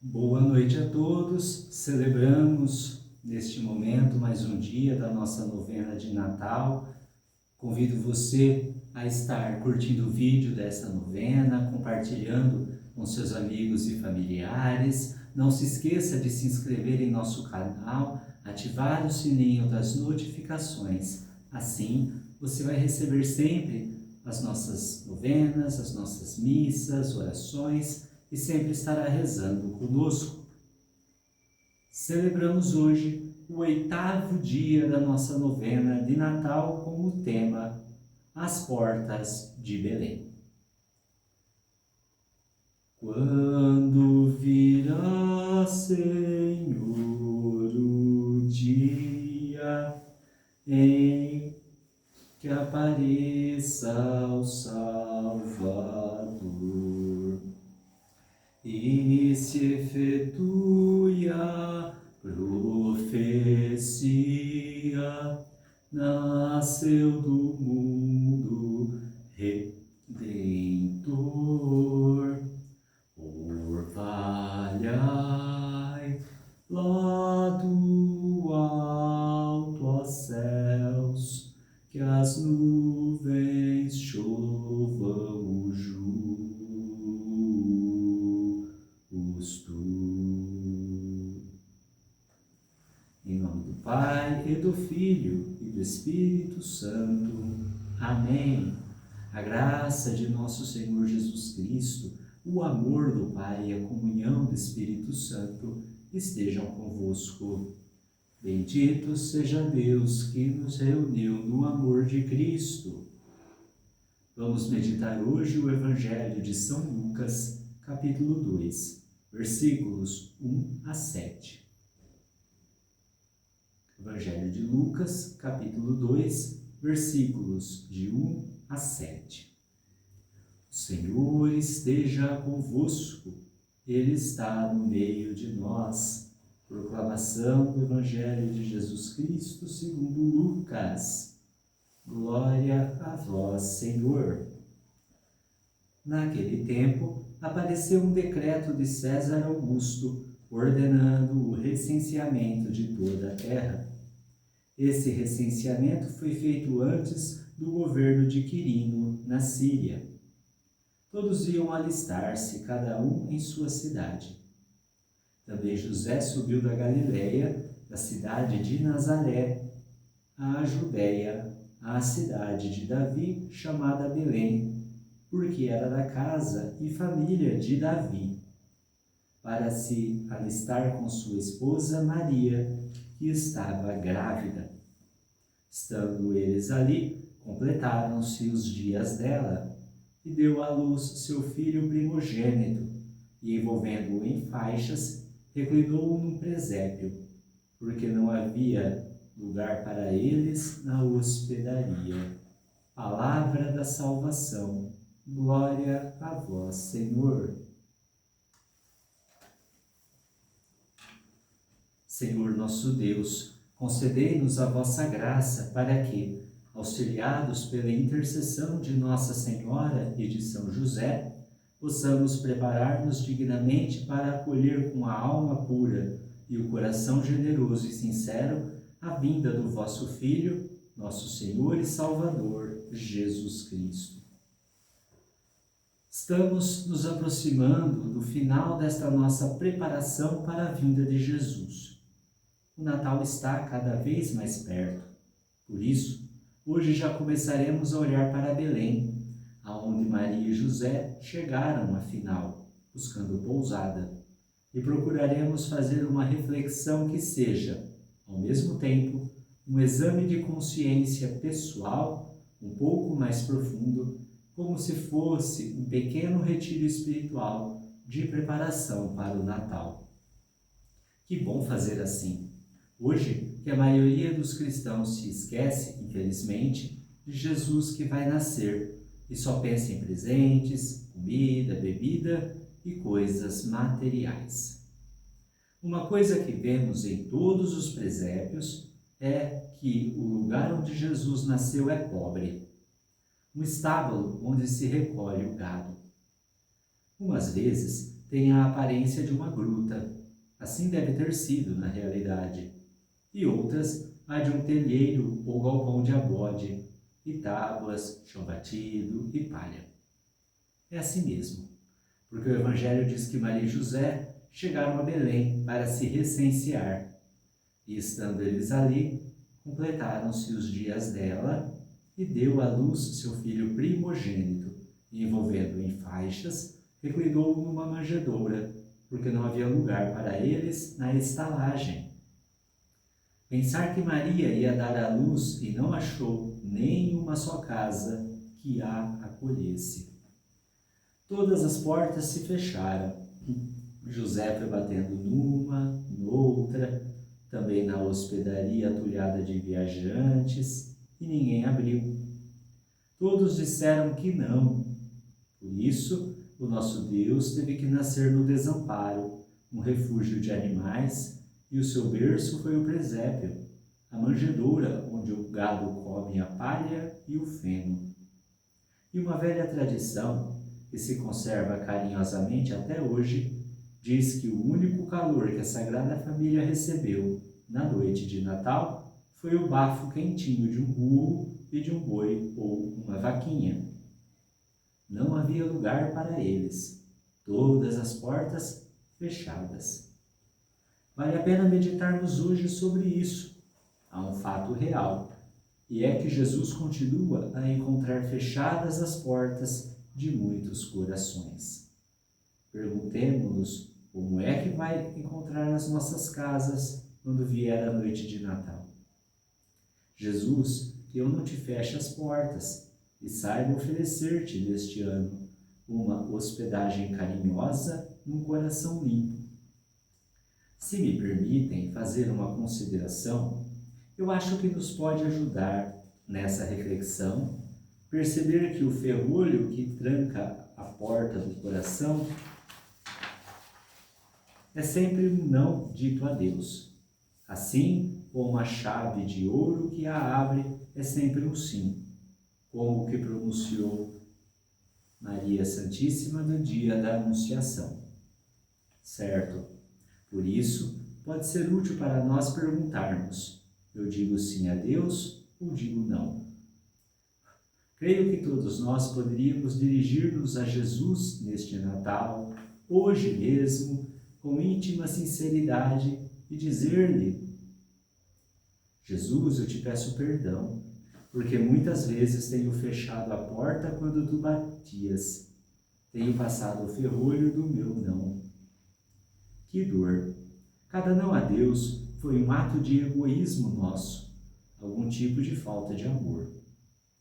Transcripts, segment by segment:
Boa noite a todos. Celebramos neste momento mais um dia da nossa novena de Natal. Convido você a estar curtindo o vídeo dessa novena, compartilhando com seus amigos e familiares. Não se esqueça de se inscrever em nosso canal, ativar o sininho das notificações. Assim, você vai receber sempre as nossas novenas, as nossas missas, orações e sempre estará rezando conosco. Celebramos hoje o 8º dia da nossa novena de Natal com o tema As Portas de Belém. Quando virá, Senhor, o dia em que apareça o Salvador e se efetue a profecia, nasceu do mundo Redentor. Orvalhai lá do alto aos céus, que as nuvens chovam o justo. Em nome do Pai, e do Filho, e do Espírito Santo. Amém. A graça de nosso Senhor Jesus Cristo, o amor do Pai e a comunhão do Espírito Santo estejam convosco. Bendito seja Deus que nos reuniu no amor de Cristo. Vamos meditar hoje o Evangelho de São Lucas, capítulo 2, versículos 1 a 7. Evangelho de Lucas, capítulo 2, versículos de 1 a 7. O Senhor esteja convosco, Ele está no meio de nós. Proclamação do Evangelho de Jesus Cristo segundo Lucas. Glória a vós, Senhor. Naquele tempo, apareceu um decreto de César Augusto, ordenando o recenseamento de toda a terra. Esse recenseamento foi feito antes do governo de Quirino, na Síria. Todos iam alistar-se, cada um em sua cidade. Também José subiu da Galiléia, da cidade de Nazaré, à Judéia, à cidade de Davi, chamada Belém, porque era da casa e família de Davi, para se alistar com sua esposa Maria, que estava grávida. Estando eles ali, completaram-se os dias dela, e deu à luz seu filho primogênito, e envolvendo-o em faixas, reclinou-o num presépio, porque não havia lugar para eles na hospedaria. Palavra da salvação. Glória a vós, Senhor. Senhor nosso Deus, concedei-nos a vossa graça para que, auxiliados pela intercessão de Nossa Senhora e de São José, possamos preparar-nos dignamente para acolher com a alma pura e o coração generoso e sincero a vinda do vosso Filho, nosso Senhor e Salvador, Jesus Cristo. Estamos nos aproximando do final desta nossa preparação para a vinda de Jesus. O Natal está cada vez mais perto. Por isso, hoje já começaremos a olhar para Belém, aonde Maria e José chegaram, afinal, buscando pousada, e procuraremos fazer uma reflexão que seja, ao mesmo tempo, um exame de consciência pessoal um pouco mais profundo, como se fosse um pequeno retiro espiritual de preparação para o Natal. Que bom fazer assim! Hoje, que a maioria dos cristãos se esquece, infelizmente, de Jesus que vai nascer e só pensa em presentes, comida, bebida e coisas materiais. Uma coisa que vemos em todos os presépios é que o lugar onde Jesus nasceu é pobre, um estábulo onde se recolhe o gado. Umas vezes tem a aparência de uma gruta. Assim deve ter sido na realidade. E outras, a de um telheiro ou galpão de abode, e tábuas, chão batido e palha. É assim mesmo, porque o Evangelho diz que Maria e José chegaram a Belém para se recensear. E estando eles ali, completaram-se os dias dela e deu à luz seu filho primogênito, e envolvendo-o em faixas, reclinou-o numa manjedoura, porque não havia lugar para eles na estalagem. Pensar que Maria ia dar à luz e não achou nem uma só casa que a acolhesse. Todas as portas se fecharam. José foi batendo numa, noutra, também na hospedaria atulhada de viajantes, e ninguém abriu. Todos disseram que não. Por isso, o nosso Deus teve que nascer no desamparo, um refúgio de animais, e o seu berço foi o presépio, a manjedoura onde o gado come a palha e o feno. E uma velha tradição, que se conserva carinhosamente até hoje, diz que o único calor que a Sagrada Família recebeu na noite de Natal foi o bafo quentinho de um burro e de um boi ou uma vaquinha. Não havia lugar para eles, todas as portas fechadas. Vale a pena meditarmos hoje sobre isso. Há um fato real, e é que Jesus continua a encontrar fechadas as portas de muitos corações. Perguntemo-nos como é que vai encontrar as nossas casas quando vier a noite de Natal. Jesus, que eu não te feche as portas e saiba oferecer-te neste ano uma hospedagem carinhosa num coração limpo. Se me permitem fazer uma consideração, eu acho que nos pode ajudar nessa reflexão perceber que o ferrolho que tranca a porta do coração é sempre um não dito a Deus. Assim como a chave de ouro que a abre é sempre um sim, como o que pronunciou Maria Santíssima no dia da Anunciação. Certo? Por isso, pode ser útil para nós perguntarmos: eu digo sim a Deus ou digo não? Creio que todos nós poderíamos dirigir-nos a Jesus neste Natal, hoje mesmo, com íntima sinceridade e dizer-lhe: Jesus, eu te peço perdão, porque muitas vezes tenho fechado a porta quando tu batias, tenho passado o ferrolho do meu não. Que dor! Cada não a Deus foi um ato de egoísmo nosso, algum tipo de falta de amor.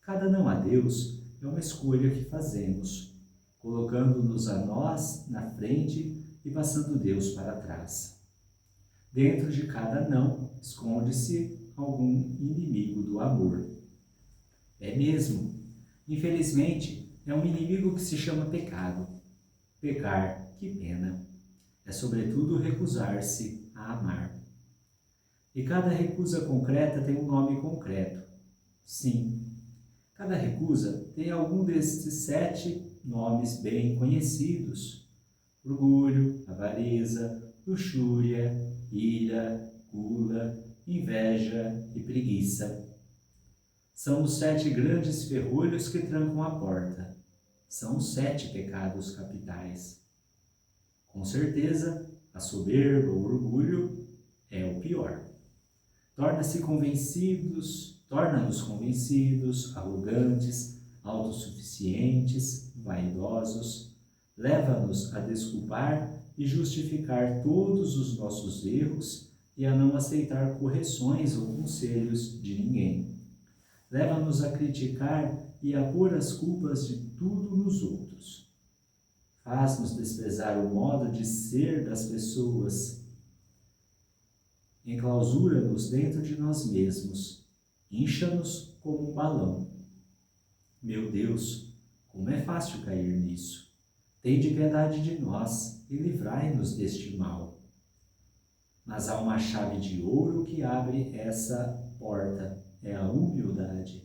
Cada não a Deus é uma escolha que fazemos, colocando-nos a nós na frente e passando Deus para trás. Dentro de cada não esconde-se algum inimigo do amor. É mesmo. Infelizmente, é um inimigo que se chama pecado. Pecar, que pena. É sobretudo recusar-se a amar. E cada recusa concreta tem um nome concreto. Sim, cada recusa tem algum destes 7 nomes bem conhecidos: orgulho, avareza, luxúria, ira, gula, inveja e preguiça. São os 7 grandes ferrolhos que trancam a porta. São os 7 pecados capitais. Com certeza, a soberba, o orgulho, é o pior. Torna-nos convencidos, arrogantes, autossuficientes, vaidosos, leva-nos a desculpar e justificar todos os nossos erros e a não aceitar correções ou conselhos de ninguém. Leva-nos a criticar e a pôr as culpas de tudo nos outros. Faz-nos desprezar o modo de ser das pessoas. Enclausura-nos dentro de nós mesmos. Incha-nos como um balão. Meu Deus, como é fácil cair nisso. Tende piedade de nós e livrai-nos deste mal. Mas há uma chave de ouro que abre essa porta, é a humildade.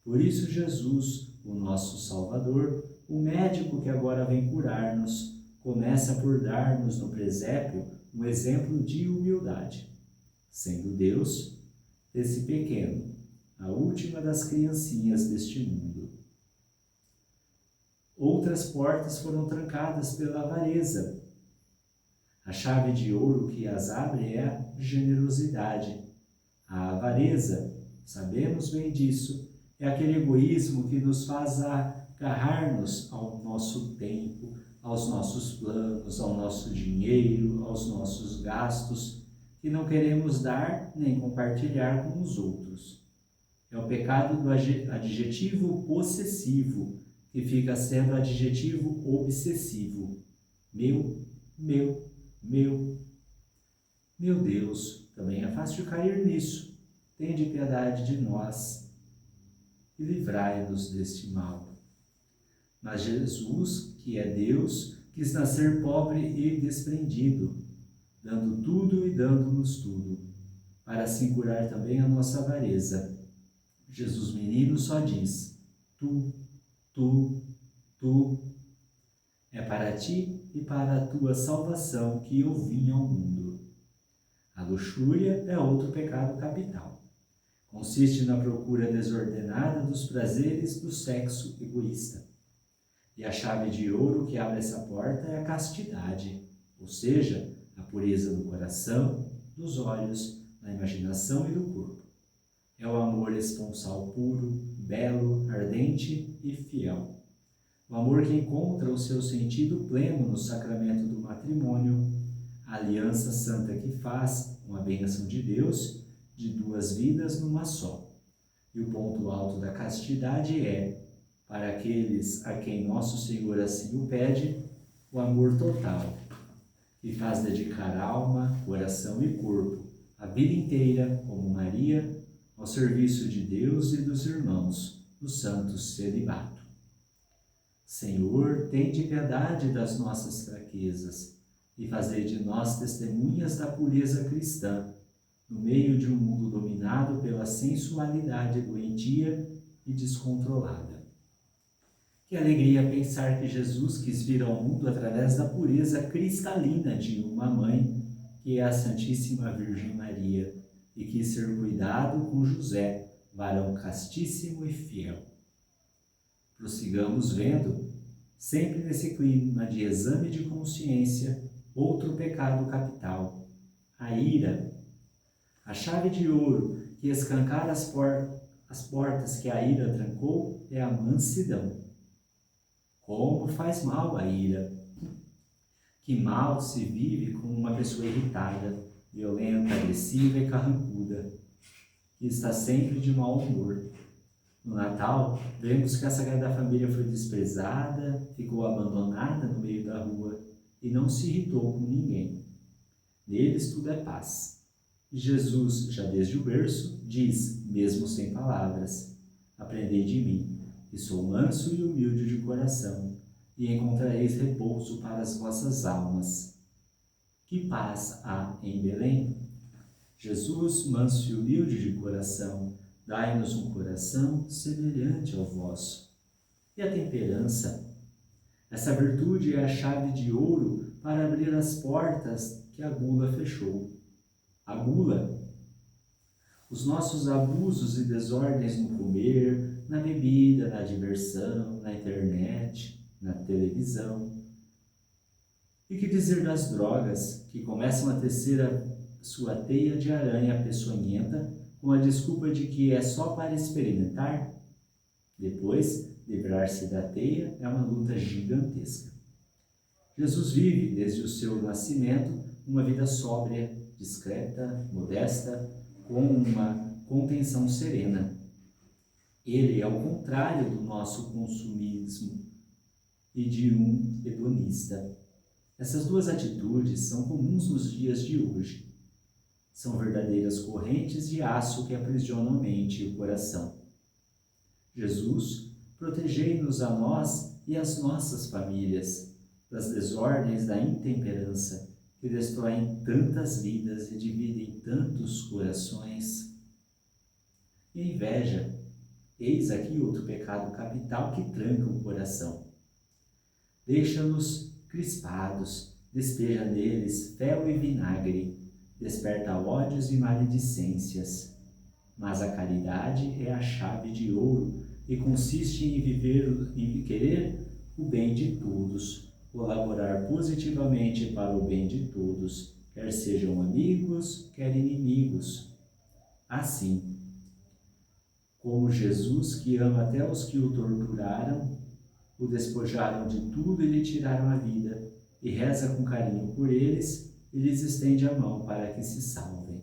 Por isso Jesus, o nosso Salvador, o médico que agora vem curar-nos, começa por dar-nos no presépio um exemplo de humildade, sendo Deus esse pequeno, a última das criancinhas deste mundo. Outras portas foram trancadas pela avareza. A chave de ouro que as abre é a generosidade. A avareza, sabemos bem disso, é aquele egoísmo que nos faz agarrar-nos ao nosso tempo, aos nossos planos, ao nosso dinheiro, aos nossos gastos, que não queremos dar nem compartilhar com os outros. É o pecado do adjetivo possessivo, que fica sendo adjetivo obsessivo. Meu, meu, meu. Meu Deus, também é fácil cair nisso. Tende piedade de nós e livrai-nos deste mal. Mas Jesus, que é Deus, quis nascer pobre e desprendido, dando tudo e dando-nos tudo, para assim curar também a nossa avareza. Jesus menino só diz: tu, tu, tu. É para ti e para a tua salvação que eu vim ao mundo. A luxúria é outro pecado capital. Consiste na procura desordenada dos prazeres do sexo egoísta. E a chave de ouro que abre essa porta é a castidade, ou seja, a pureza do coração, dos olhos, da imaginação e do corpo. É o amor esponsal puro, belo, ardente e fiel. O amor que encontra o seu sentido pleno no sacramento do matrimônio, a aliança santa que faz, com a bênção de Deus, de duas vidas numa só. E o ponto alto da castidade é, para aqueles a quem nosso Senhor assim o pede, o amor total, que faz dedicar alma, coração e corpo, a vida inteira, como Maria, ao serviço de Deus e dos irmãos, no santo celibato. Senhor, tende piedade das nossas fraquezas e fazei de nós testemunhas da pureza cristã, no meio de um mundo dominado pela sensualidade doentia e descontrolada. Que alegria pensar que Jesus quis vir ao mundo através da pureza cristalina de uma mãe, que é a Santíssima Virgem Maria, e quis ser cuidado com José, varão castíssimo e fiel. Prossigamos vendo, sempre nesse clima de exame de consciência, outro pecado capital, a ira. A chave de ouro que escancara as portas que a ira trancou é a mansidão. Como faz mal a ira? Que mal se vive com uma pessoa irritada, violenta, agressiva e carrancuda, que está sempre de mau humor. No Natal, vemos que a Sagrada Família foi desprezada, ficou abandonada no meio da rua e não se irritou com ninguém. Neles tudo é paz. E Jesus, já desde o berço, diz, mesmo sem palavras: aprendei de mim, que sou manso e humilde de coração, e encontrareis repouso para as vossas almas. Que paz há em Belém? Jesus, manso e humilde de coração, dai-nos um coração semelhante ao vosso. E a temperança? Essa virtude é a chave de ouro para abrir as portas que a gula fechou. A gula, os nossos abusos e desordens no comer, na bebida, na diversão, na internet, na televisão. E que dizer das drogas, que começam a tecer a sua teia de aranha peçonhenta com a desculpa de que é só para experimentar? Depois, livrar-se da teia é uma luta gigantesca. Jesus vive, desde o seu nascimento, uma vida sóbria, discreta, modesta, com uma contenção serena. Ele é o contrário do nosso consumismo e de um hedonista. Essas duas atitudes são comuns nos dias de hoje. São verdadeiras correntes de aço que aprisionam a mente e o coração. Jesus, protegei-nos a nós e as nossas famílias das desordens da intemperança que destroem tantas vidas e dividem tantos corações. E a inveja, eis aqui outro pecado capital que tranca o coração. Deixa-nos crispados, despeja neles fel e vinagre, desperta ódios e maledicências. Mas a caridade é a chave de ouro e consiste em querer o bem de todos, colaborar positivamente para o bem de todos, quer sejam amigos, quer inimigos. Assim, como Jesus, que ama até os que o torturaram, o despojaram de tudo e lhe tiraram a vida, e reza com carinho por eles e lhes estende a mão para que se salvem.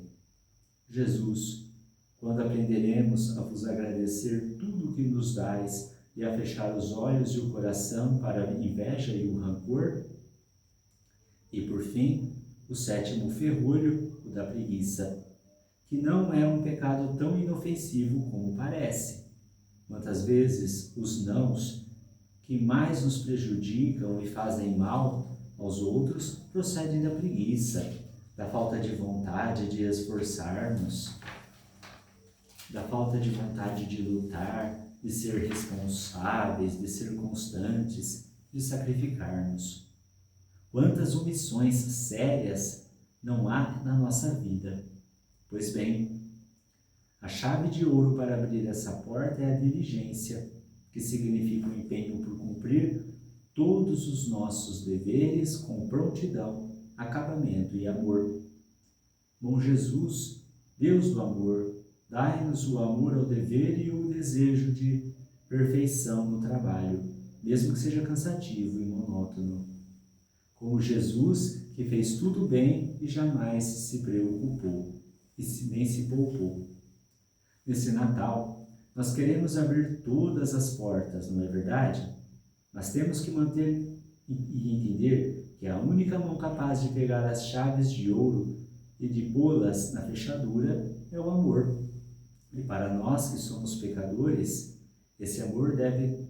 Jesus, quando aprenderemos a vos agradecer tudo o que nos dais e a fechar os olhos e o coração para a inveja e o rancor? E por fim, o 7º ferrolho, o da preguiça, que não é um pecado tão inofensivo como parece. Quantas vezes os nãos que mais nos prejudicam e fazem mal aos outros procedem da preguiça, da falta de vontade de esforçarmos, da falta de vontade de lutar, de ser responsáveis, de ser constantes, de sacrificarmos. Quantas omissões sérias não há na nossa vida? Pois bem, a chave de ouro para abrir essa porta é a diligência, que significa o empenho por cumprir todos os nossos deveres com prontidão, acabamento e amor. Bom Jesus, Deus do amor, dai-nos o amor ao dever e o desejo de perfeição no trabalho, mesmo que seja cansativo e monótono. Como Jesus, que fez tudo bem e jamais se preocupou, e nem se poupou. Nesse Natal, nós queremos abrir todas as portas, não é verdade? Mas temos que manter e entender que a única mão capaz de pegar as chaves de ouro e de pô-las na fechadura é o amor. E para nós que somos pecadores, esse amor deve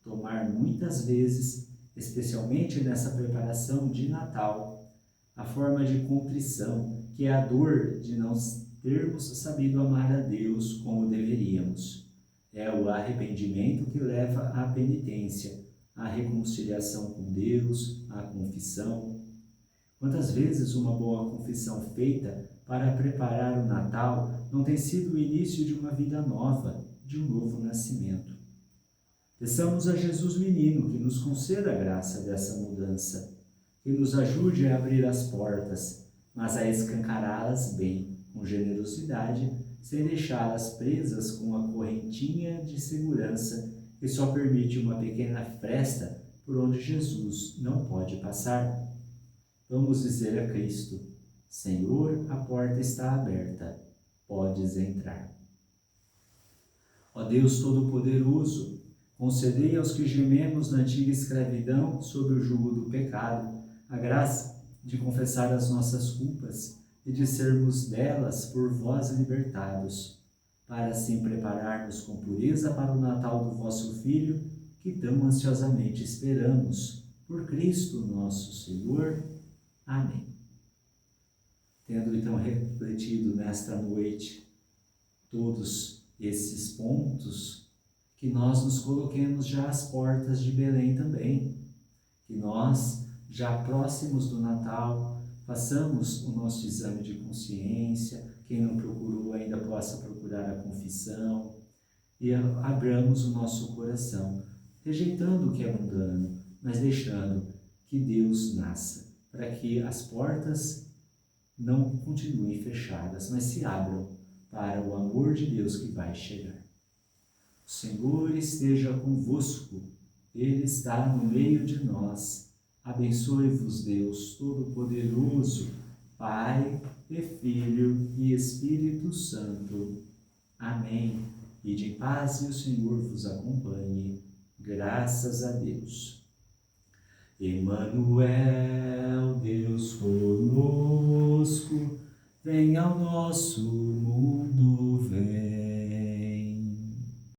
tomar muitas vezes, especialmente nessa preparação de Natal, a forma de contrição, que é a dor de não termos sabido amar a Deus como deveríamos. É o arrependimento que leva à penitência, à reconciliação com Deus, à confissão. Quantas vezes uma boa confissão feita para preparar o Natal não tem sido o início de uma vida nova, de um novo nascimento? Peçamos a Jesus Menino que nos conceda a graça dessa mudança, que nos ajude a abrir as portas, mas a escancará-las bem, com generosidade, sem deixá-las presas com a correntinha de segurança que só permite uma pequena fresta por onde Jesus não pode passar. Vamos dizer a Cristo: Senhor, a porta está aberta, podes entrar. Ó Deus Todo-Poderoso, concedei aos que gememos na antiga escravidão sob o jugo do pecado a graça de confessar as nossas culpas e de sermos delas por vós libertados, para assim preparar-nos com pureza para o Natal do vosso Filho, que tão ansiosamente esperamos, por Cristo nosso Senhor. Amém. Tendo então refletido nesta noite todos esses pontos, que nós nos coloquemos já às portas de Belém também, que nós, já próximos do Natal, façamos o nosso exame de consciência, quem não procurou ainda possa procurar a confissão, e abramos o nosso coração, rejeitando o que é mundano, mas deixando que Deus nasça, para que as portas não continuem fechadas, mas se abram para o amor de Deus que vai chegar. O Senhor esteja convosco, Ele está no meio de nós. Abençoe-vos Deus Todo-Poderoso, Pai e Filho e Espírito Santo. Amém. Ide em paz e o Senhor vos acompanhe. Graças a Deus. Emmanuel, Deus conosco, venha ao nosso